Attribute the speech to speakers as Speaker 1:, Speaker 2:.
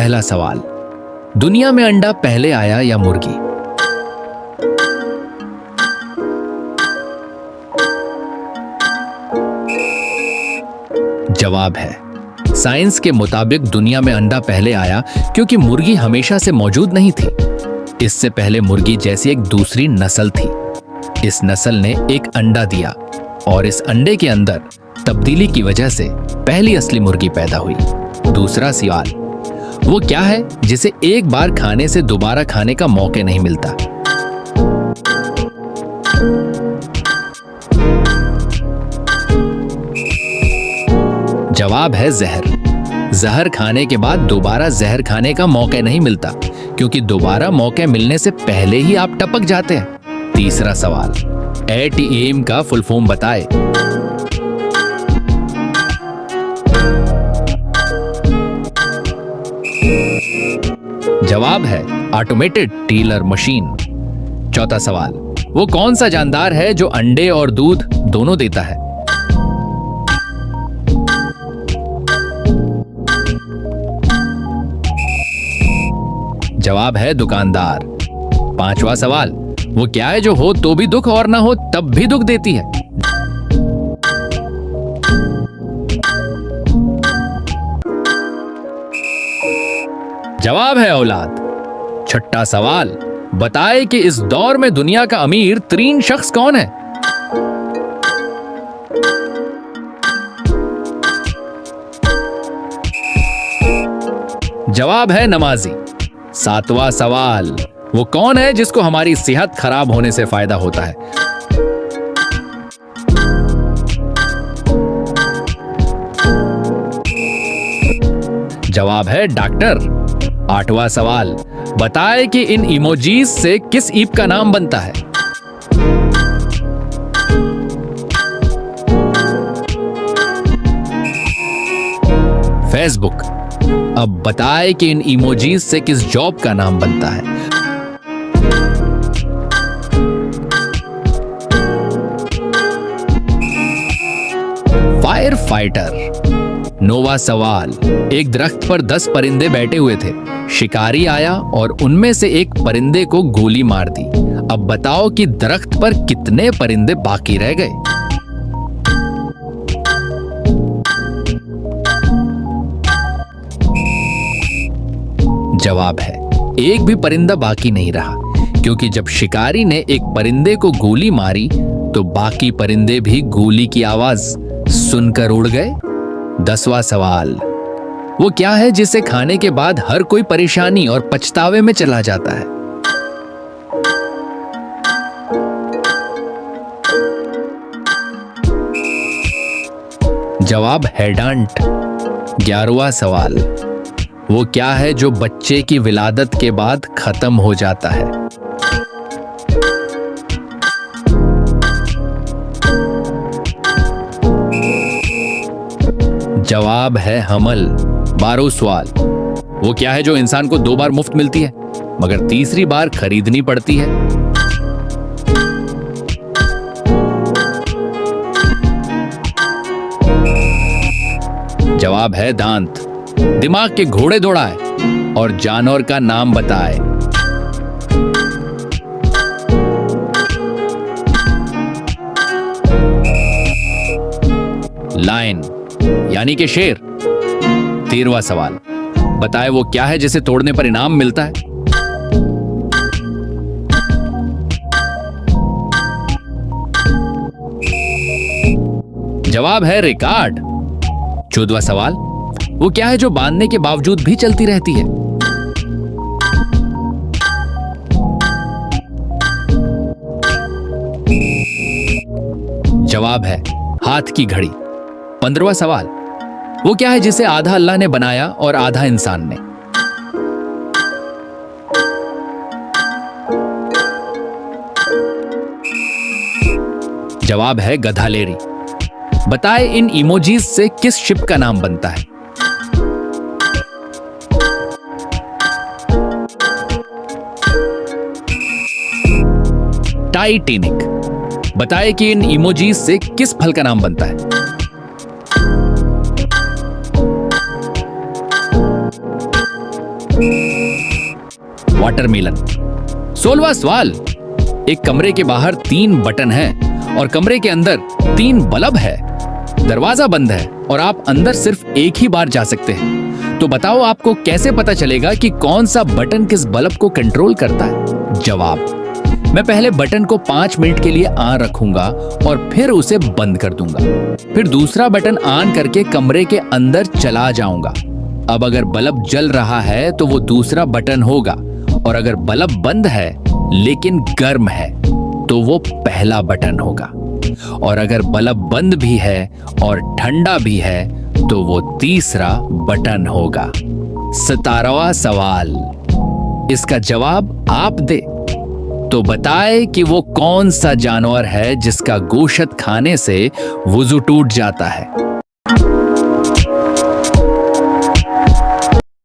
Speaker 1: पहला सवाल, दुनिया में अंडा पहले आया या मुर्गी? जवाब है, साइंस के मुताबिक दुनिया में अंडा पहले आया क्योंकि मुर्गी हमेशा से मौजूद नहीं थी। इससे पहले मुर्गी जैसी एक दूसरी नस्ल थी। इस नस्ल ने एक अंडा दिया और इस अंडे के अंदर तब्दीली की वजह से पहली असली मुर्गी पैदा हुई। दूसरा सवाल, वो क्या है जिसे एक बार खाने से दोबारा खाने का मौका नहीं मिलता? जवाब है जहर। जहर खाने के बाद दोबारा जहर खाने का मौका नहीं मिलता क्योंकि दोबारा मौका मिलने से पहले ही आप टपक जाते हैं। तीसरा सवाल, ATM का फुल फॉर्म बताए। जवाब है ऑटोमेटेड टेलर मशीन। चौथा सवाल, वो कौन सा जानदार है जो अंडे और दूध दोनों देता है? जवाब है दुकानदार। पांचवा सवाल, वो क्या है जो हो तो भी दुख और ना हो तब भी दुख देती है? जवाब है औलाद। छठा सवाल, बताए कि इस दौर में दुनिया का अमीर तरीन शख्स कौन है? जवाब है नमाजी। सातवां सवाल, वो कौन है जिसको हमारी सेहत खराब होने से फायदा होता है? जवाब है डॉक्टर। आठवां सवाल, बताए कि इन इमोजीज से किस ऐप का नाम बनता है? फेसबुक। अब बताए कि इन इमोजीज से किस जॉब का नाम बनता है? Fire fighter. नौवां सवाल, एक दरख्त पर 10 परिंदे बैठे हुए थे। शिकारी आया और उनमें से एक परिंदे को गोली मार दी। अब बताओ कि दरख्त पर कितने परिंदे बाकी रह गए? जवाब है, एक भी परिंदा बाकी नहीं रहा क्योंकि जब शिकारी ने एक परिंदे को गोली मारी तो बाकी परिंदे भी गोली की आवाज सुनकर उड़ गए। 10वां सवाल, वो क्या है जिसे खाने के बाद हर कोई परेशानी और पछतावे में चला जाता है? जवाब है डांट। 11वां सवाल, वो क्या है जो बच्चे की विलादत के बाद खत्म हो जाता है? जवाब है हमल। 12वां सवाल, वो क्या है जो इंसान को 2 बार मुफ्त मिलती है मगर तीसरी बार खरीदनी पड़ती है? जवाब है दांत। दिमाग के घोड़े दौड़ाए और जानवर का नाम बताए। लायन यानी कि शेर। 13वां सवाल, बताए वो क्या है जिसे तोड़ने पर इनाम मिलता है? जवाब है रिकॉर्ड। 14वां सवाल, वो क्या है जो बांधने के बावजूद भी चलती रहती है? जवाब है हाथ की घड़ी। 15वां सवाल, वो क्या है जिसे आधा अल्लाह ने बनाया और आधा इंसान ने? जवाब है गधालेरी। बताए इन इमोजीज से किस शिप का नाम बनता है? टाइटैनिक। बताए कि इन इमोजीज से किस फल का नाम बनता है? वाटरमेलन। 16वां सवाल, एक कमरे के बाहर 3 बटन हैं और कमरे के अंदर 3 बल्ब है। दरवाजा बंद है और आप अंदर सिर्फ एक ही बार जा सकते हैं। तो बताओ आपको कैसे पता चलेगा कि कौन सा बटन किस बल्ब को कंट्रोल करता है? जवाब, मैं पहले बटन को 5 मिनट के लिए ऑन रखूंगा और फिर उसे बंद कर दूंगा। फिर दूसरा बटन ऑन करके कमरे के अंदर चला जाऊंगा। अब अगर बल्ब जल रहा है तो वो दूसरा बटन होगा, और अगर बल्ब बंद है लेकिन गर्म है तो वो पहला बटन होगा, और अगर बल्ब बंद भी है और ठंडा भी है तो वो तीसरा बटन होगा। 17वां सवाल, इसका जवाब आप दे तो बताए कि वो कौन सा जानवर है जिसका गोश्त खाने से वुजू टूट जाता है?